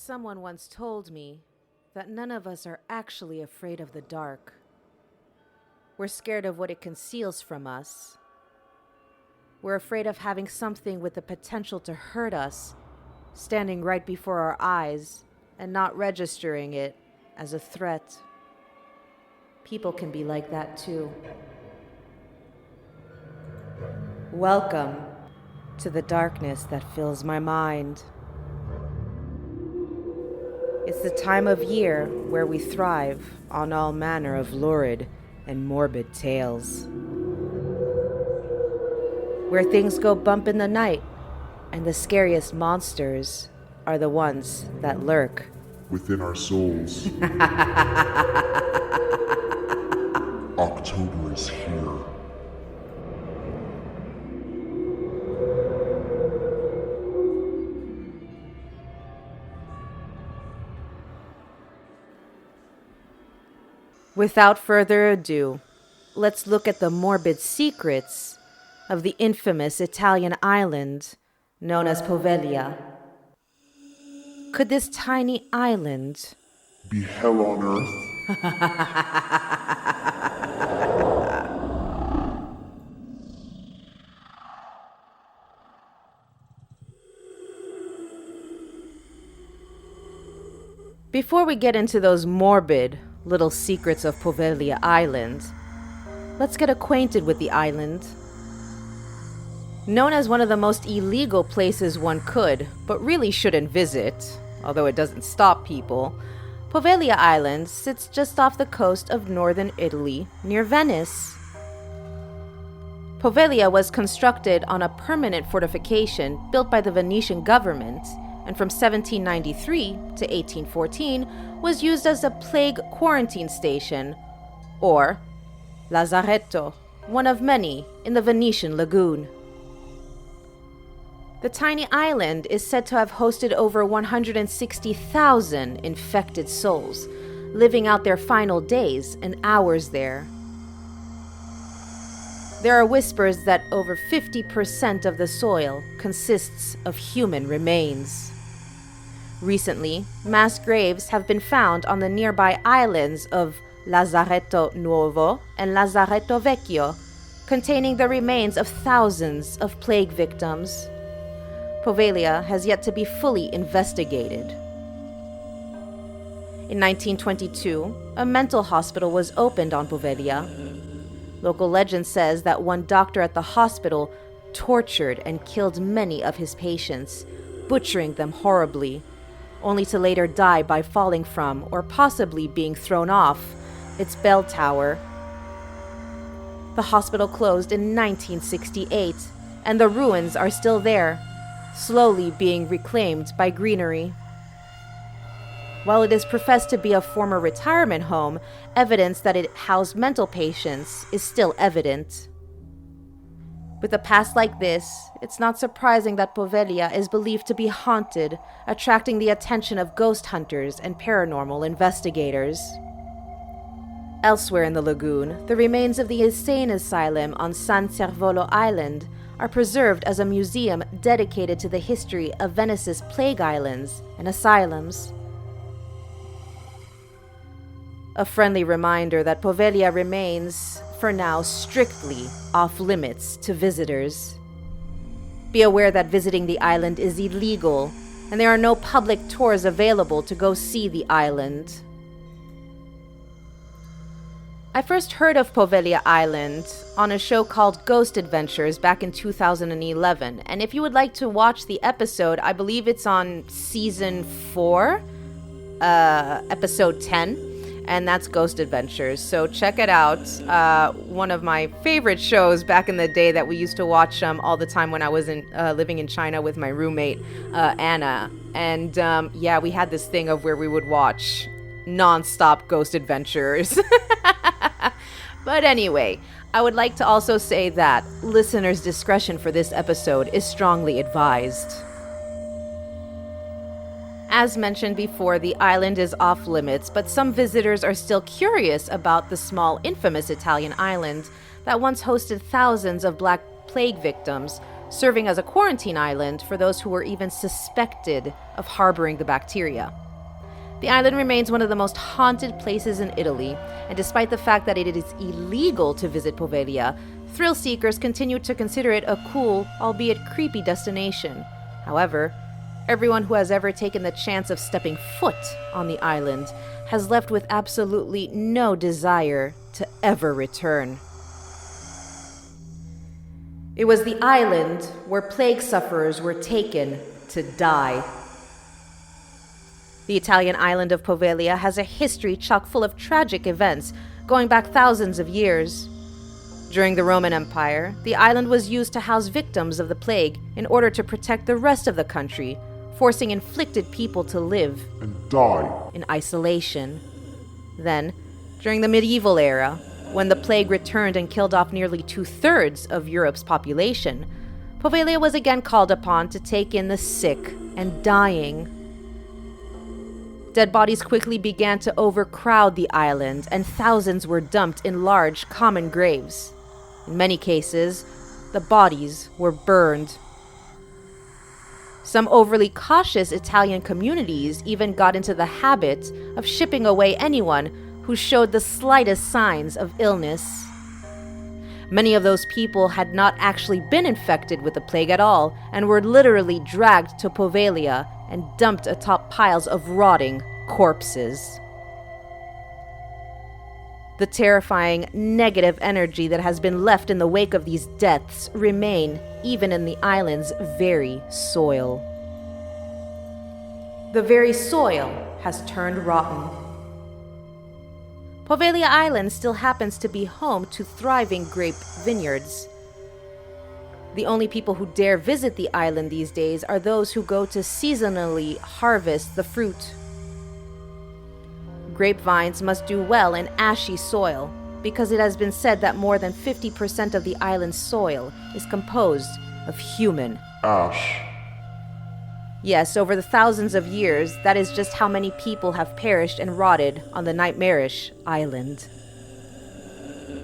Someone once told me that none of us are actually afraid of the dark. We're scared of what it conceals from us. We're afraid of having something with the potential to hurt us standing right before our eyes and not registering it as a threat. People can be like that too. Welcome to the darkness that fills my mind. It's the time of year where we thrive on all manner of lurid and morbid tales. Where things go bump in the night, and the scariest monsters are the ones that lurk within our souls. October is here. Without further ado, let's look at the morbid secrets of the infamous Italian island known as Poveglia. Could this tiny island be hell on earth? Before we get into those morbid little secrets of Poveglia Island, let's get acquainted with the island. Known as one of the most illegal places one could, but really shouldn't visit, although it doesn't stop people, Poveglia Island sits just off the coast of northern Italy, near Venice. Poveglia was constructed on a permanent fortification built by the Venetian government, and from 1793 to 1814 was used as a plague quarantine station, or lazaretto, one of many in the Venetian lagoon. The tiny island is said to have hosted over 160,000 infected souls, living out their final days and hours there. There are whispers that over 50% of the soil consists of human remains. Recently, mass graves have been found on the nearby islands of Lazaretto Nuovo and Lazaretto Vecchio, containing the remains of thousands of plague victims. Poveglia has yet to be fully investigated. In 1922, a mental hospital was opened on Poveglia. Local legend says that one doctor at the hospital tortured and killed many of his patients, butchering them horribly, only to later die by falling from, or possibly being thrown off, its bell tower. The hospital closed in 1968, and the ruins are still there, slowly being reclaimed by greenery. While it is professed to be a former retirement home, evidence that it housed mental patients is still evident. With a past like this, it's not surprising that Poveglia is believed to be haunted, attracting the attention of ghost hunters and paranormal investigators. Elsewhere in the lagoon, the remains of the insane asylum on San Servolo Island are preserved as a museum dedicated to the history of Venice's plague islands and asylums. A friendly reminder that Poveglia remains, for now, strictly off-limits to visitors. Be aware that visiting the island is illegal, and there are no public tours available to go see the island. I first heard of Poveglia Island on a show called Ghost Adventures back in 2011, and if you would like to watch the episode, I believe it's on season 4, episode 10. And that's Ghost Adventures, so check it out. One of my favorite shows back in the day that we used to watch all the time when I was living in China with my roommate, Anna. And yeah, we had this thing of where we would watch non-stop Ghost Adventures. But anyway, I would like to also say that listeners' discretion for this episode is strongly advised. As mentioned before, the island is off limits, but some visitors are still curious about the small, infamous Italian island that once hosted thousands of Black Plague victims, serving as a quarantine island for those who were even suspected of harboring the bacteria. The island remains one of the most haunted places in Italy, and despite the fact that it is illegal to visit Poveglia, thrill seekers continue to consider it a cool, albeit creepy destination. However, everyone who has ever taken the chance of stepping foot on the island has left with absolutely no desire to ever return. It was the island where plague sufferers were taken to die. The Italian island of Poveglia has a history chock full of tragic events going back thousands of years. During the Roman Empire, the island was used to house victims of the plague in order to protect the rest of the country, forcing inflicted people to live and die in isolation. Then, during the medieval era, when the plague returned and killed off nearly 2/3 of Europe's population, Poveglia was again called upon to take in the sick and dying. Dead bodies quickly began to overcrowd the island, and thousands were dumped in large, common graves. In many cases, the bodies were burned. Some overly cautious Italian communities even got into the habit of shipping away anyone who showed the slightest signs of illness. Many of those people had not actually been infected with the plague at all and were literally dragged to Poveglia and dumped atop piles of rotting corpses. The terrifying negative energy that has been left in the wake of these deaths remain even in the island's very soil. The very soil has turned rotten. Poveglia Island still happens to be home to thriving grape vineyards. The only people who dare visit the island these days are those who go to seasonally harvest the fruit. Grapevines must do well in ashy soil because it has been said that more than 50% of the island's soil is composed of human ash. Yes, over the thousands of years, that is just how many people have perished and rotted on the nightmarish island.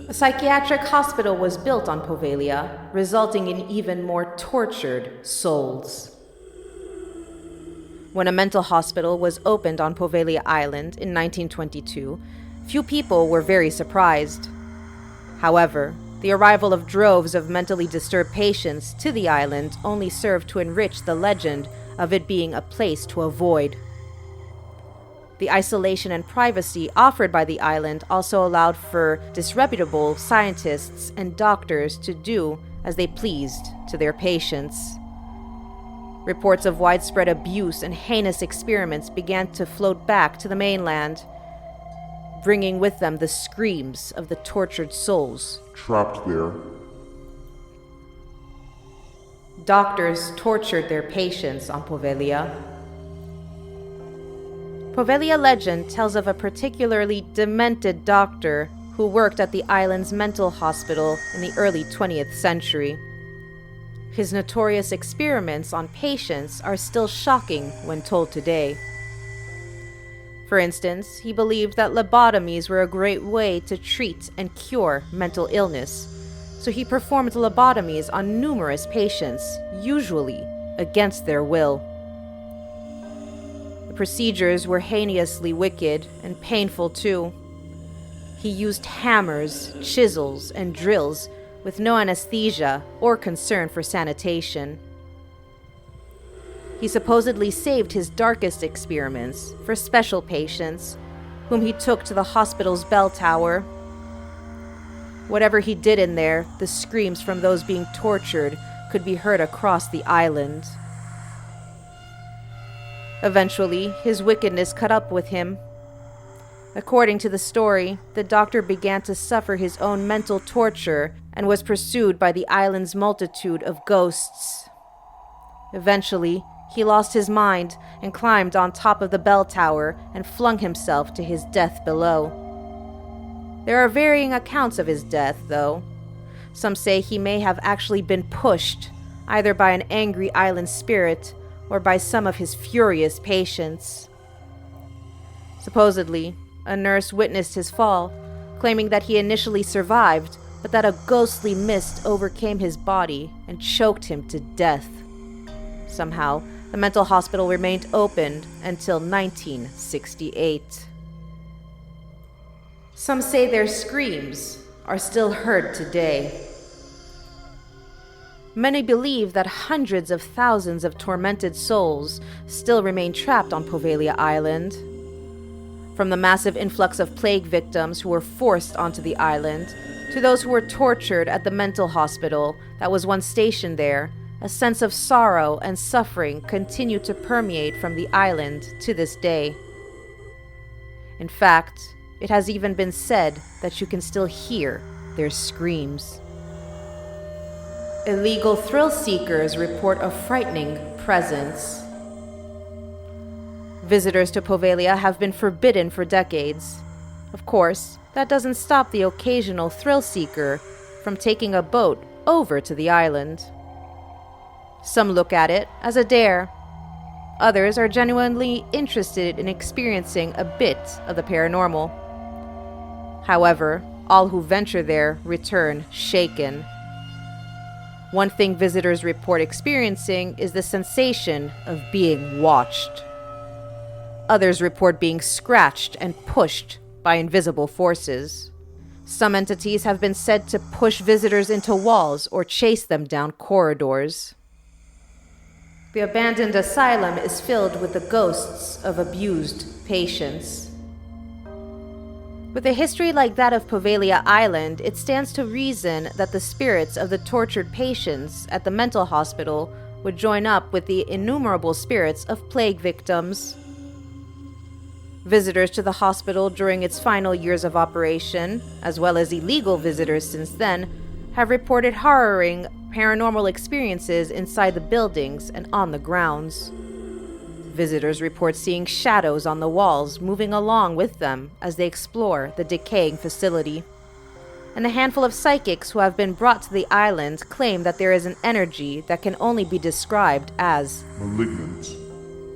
A psychiatric hospital was built on Poveglia, resulting in even more tortured souls. When a mental hospital was opened on Poveglia Island in 1922, few people were very surprised. However, the arrival of droves of mentally disturbed patients to the island only served to enrich the legend of it being a place to avoid. The isolation and privacy offered by the island also allowed for disreputable scientists and doctors to do as they pleased to their patients. Reports of widespread abuse and heinous experiments began to float back to the mainland, bringing with them the screams of the tortured souls trapped there. Doctors tortured their patients on Poveglia. Poveglia legend tells of a particularly demented doctor who worked at the island's mental hospital in the early 20th century. His notorious experiments on patients are still shocking when told today. For instance, he believed that lobotomies were a great way to treat and cure mental illness, so he performed lobotomies on numerous patients, usually against their will. The procedures were heinously wicked and painful too. He used hammers, chisels, and drills with no anesthesia or concern for sanitation. He supposedly saved his darkest experiments for special patients, whom he took to the hospital's bell tower. Whatever he did in there, the screams from those being tortured could be heard across the island. Eventually, his wickedness caught up with him. According to the story, the doctor began to suffer his own mental torture and was pursued by the island's multitude of ghosts. Eventually, he lost his mind and climbed on top of the bell tower and flung himself to his death below. There are varying accounts of his death, though. Some say he may have actually been pushed, either by an angry island spirit or by some of his furious patients. Supposedly, a nurse witnessed his fall, claiming that he initially survived but that a ghostly mist overcame his body and choked him to death. Somehow, the mental hospital remained open until 1968. Some say their screams are still heard today. Many believe that hundreds of thousands of tormented souls still remain trapped on Poveglia Island. From the massive influx of plague victims who were forced onto the island, to those who were tortured at the mental hospital that was once stationed there, a sense of sorrow and suffering continue to permeate from the island to this day. In fact, it has even been said that you can still hear their screams. Illegal thrill seekers report a frightening presence. Visitors to Poveglia have been forbidden for decades. Of course, that doesn't stop the occasional thrill seeker from taking a boat over to the island. Some look at it as a dare. Others are genuinely interested in experiencing a bit of the paranormal. However, all who venture there return shaken. One thing visitors report experiencing is the sensation of being watched. Others report being scratched and pushed by invisible forces. Some entities have been said to push visitors into walls or chase them down corridors. The abandoned asylum is filled with the ghosts of abused patients. With a history like that of Poveglia Island, it stands to reason that the spirits of the tortured patients at the mental hospital would join up with the innumerable spirits of plague victims. Visitors to the hospital during its final years of operation, as well as illegal visitors since then, have reported harrowing paranormal experiences inside the buildings and on the grounds. Visitors report seeing shadows on the walls moving along with them as they explore the decaying facility. And a handful of psychics who have been brought to the island claim that there is an energy that can only be described as malignant.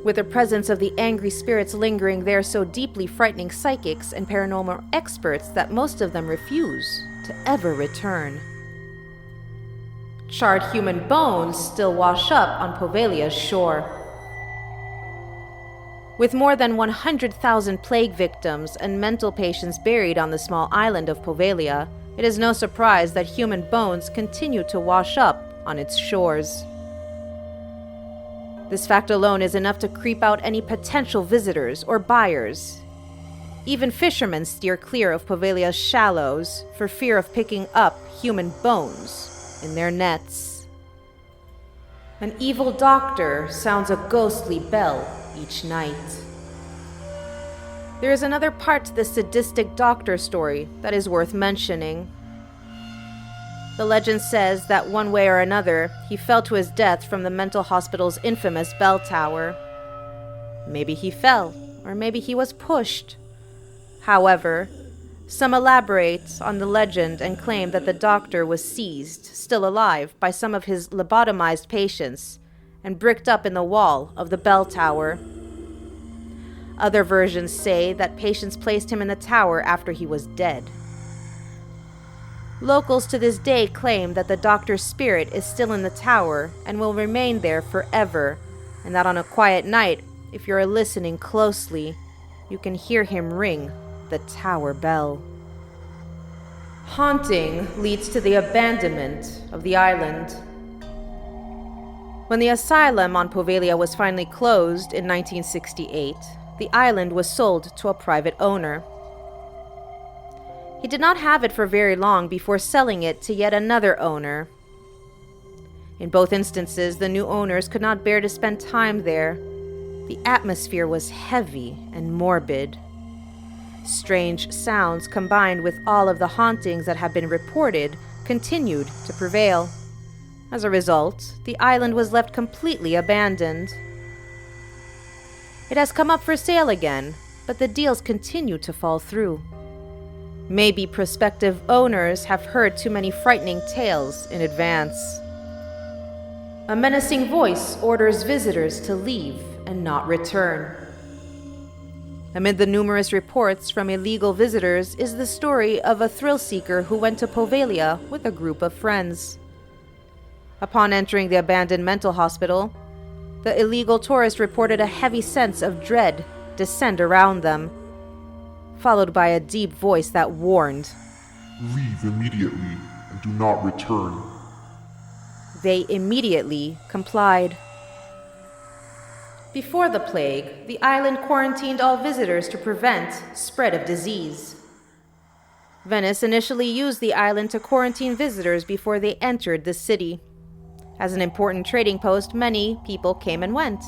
With the presence of the angry spirits lingering there so deeply frightening psychics and paranormal experts that most of them refuse to ever return. Charred human bones still wash up on Poveglia's shore. With more than 100,000 plague victims and mental patients buried on the small island of Poveglia, it is no surprise that human bones continue to wash up on its shores. This fact alone is enough to creep out any potential visitors or buyers. Even fishermen steer clear of Poveglia's shallows for fear of picking up human bones in their nets. An evil doctor sounds a ghostly bell each night. There is another part to this sadistic doctor story that is worth mentioning. The legend says that one way or another, he fell to his death from the mental hospital's infamous bell tower. Maybe he fell, or maybe he was pushed. However, some elaborate on the legend and claim that the doctor was seized, still alive, by some of his lobotomized patients and bricked up in the wall of the bell tower. Other versions say that patients placed him in the tower after he was dead. Locals to this day claim that the doctor's spirit is still in the tower and will remain there forever, and that on a quiet night, if you're listening closely, you can hear him ring the tower bell. Haunting leads to the abandonment of the island. When the asylum on Poveglia was finally closed in 1968, the island was sold to a private owner. He did not have it for very long before selling it to yet another owner. In both instances, the new owners could not bear to spend time there. The atmosphere was heavy and morbid. Strange sounds combined with all of the hauntings that have been reported continued to prevail. As a result, the island was left completely abandoned. It has come up for sale again, but the deals continue to fall through. Maybe prospective owners have heard too many frightening tales in advance. A menacing voice orders visitors to leave and not return. Amid the numerous reports from illegal visitors is the story of a thrill seeker who went to Poveglia with a group of friends. Upon entering the abandoned mental hospital, the illegal tourist reported a heavy sense of dread descend around them, followed by a deep voice that warned, Leave immediately and do not return. They immediately complied. Before the plague, the island quarantined all visitors to prevent spread of disease. Venice initially used the island to quarantine visitors before they entered the city. As an important trading post, many people came and went.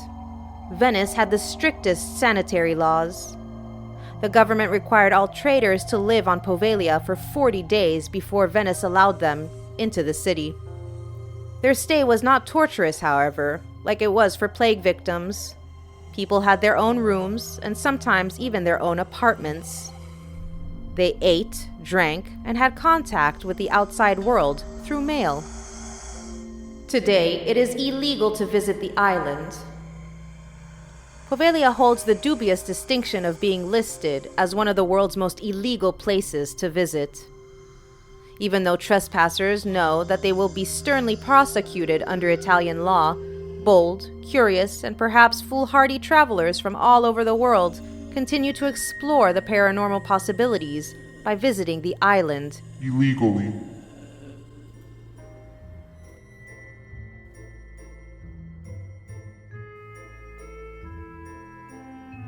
Venice had the strictest sanitary laws. The government required all traders to live on Poveglia for 40 days before Venice allowed them into the city. Their stay was not torturous, however, like it was for plague victims. People had their own rooms and sometimes even their own apartments. They ate, drank, and had contact with the outside world through mail. Today, it is illegal to visit the island. Poveglia holds the dubious distinction of being listed as one of the world's most illegal places to visit. Even though trespassers know that they will be sternly prosecuted under Italian law, bold, curious, and perhaps foolhardy travelers from all over the world continue to explore the paranormal possibilities by visiting the island Illegally.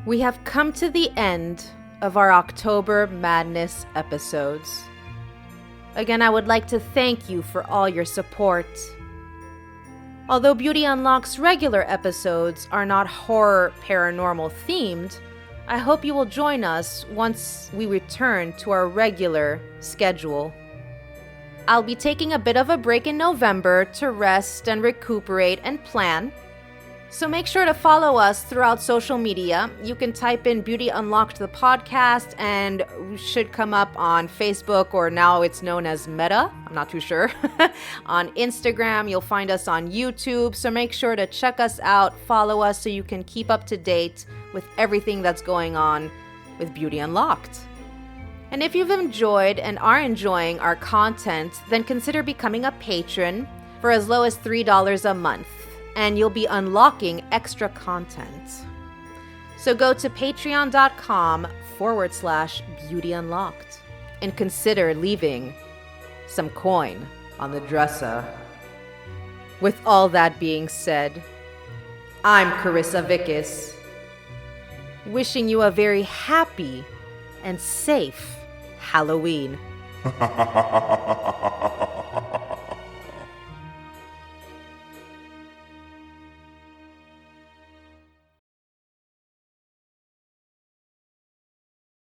We have come to the end of our October Madness episodes. Again, I would like to thank you for all your support. Although Beauty Unlocked's regular episodes are not horror paranormal themed, I hope you will join us once we return to our regular schedule. I'll be taking a bit of a break in November to rest and recuperate and plan. So make sure to follow us throughout social media. You can type in Beauty Unlocked the podcast and we should come up on Facebook, or now it's known as Meta. I'm not too sure. On Instagram, you'll find us on YouTube. So make sure to check us out, follow us so you can keep up to date with everything that's going on with Beauty Unlocked. And if you've enjoyed and are enjoying our content, then consider becoming a patron for as low as $3 a month. And you'll be unlocking extra content. So go to patreon.com/Beauty Unlocked and consider leaving some coin on the dresser. With all that being said, I'm Carissa Vickis, wishing you a very happy and safe Halloween.